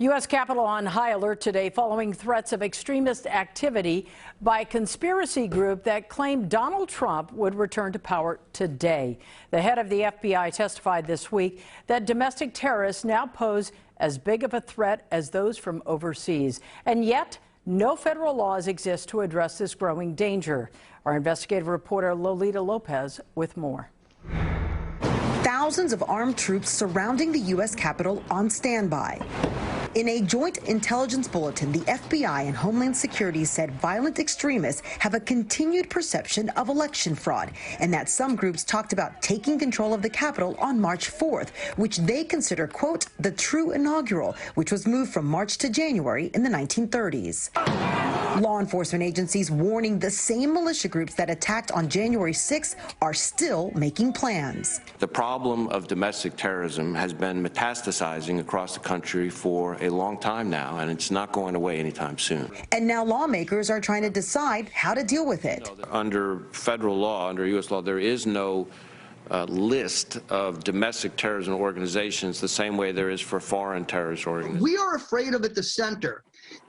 U.S. Capitol on high alert today following threats of extremist activity by a conspiracy group that claimed Donald Trump would return to power today. The head of the FBI testified this week that domestic terrorists now pose as big of a threat as those from overseas. And yet, no federal laws exist to address this growing danger. Our investigative reporter Lolita Lopez with more. Thousands of armed troops surrounding the U.S. Capitol on standby. In a joint intelligence bulletin, the FBI and Homeland Security said violent extremists have a continued perception of election fraud, and that some groups talked about taking control of the Capitol on March 4th, which they consider, quote, the true inaugural, which was moved from March to January in the 1930s. Law enforcement agencies warning the same militia groups that attacked on January 6th are still making plans. The problem of domestic terrorism has been metastasizing across the country for a long time now, and it's not going away anytime soon. And now lawmakers are trying to decide how to deal with it. Under federal law, under U.S. law, there is no list of domestic terrorism organizations the same way there is for foreign terrorist organizations. We are afraid of at the center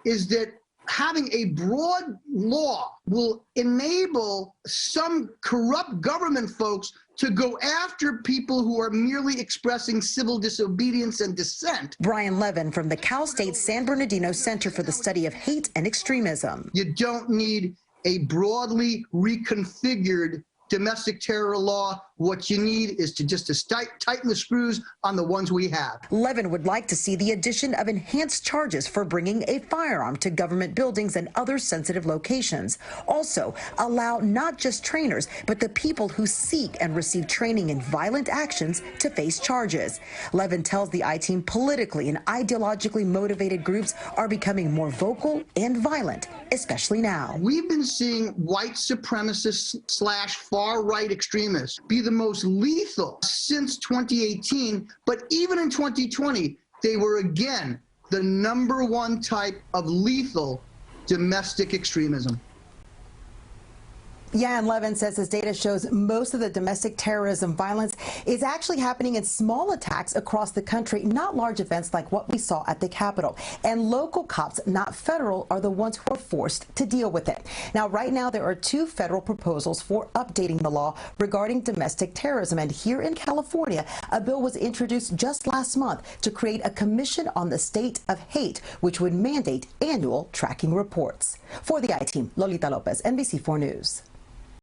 is that having a broad law will enable some corrupt government folks to go after people who are merely expressing civil disobedience and dissent. Brian Levin from the Cal State San Bernardino Center for the Study of Hate and Extremism. You don't need a broadly reconfigured domestic terror law. What you need is to just tighten the screws on the ones we have. Levin would like to see the addition of enhanced charges for bringing a firearm to government buildings and other sensitive locations. Also, allow not just trainers, but the people who seek and receive training in violent actions to face charges. Levin tells the I-Team politically and ideologically motivated groups are becoming more vocal and violent, especially now. We've been seeing white supremacists / far-right extremists be the most lethal since 2018, but even in 2020, they were again the #1 type of lethal domestic extremism. Yeah, and Levin says his data shows most of the domestic terrorism violence is actually happening in small attacks across the country, not large events like what we saw at the Capitol. And local cops, not federal, are the ones who are forced to deal with it. Now, right now, there are 2 federal proposals for updating the law regarding domestic terrorism. And here in California, a bill was introduced just last month to create a commission on the state of hate, which would mandate annual tracking reports. For the I-Team, Lolita Lopez, NBC4 News.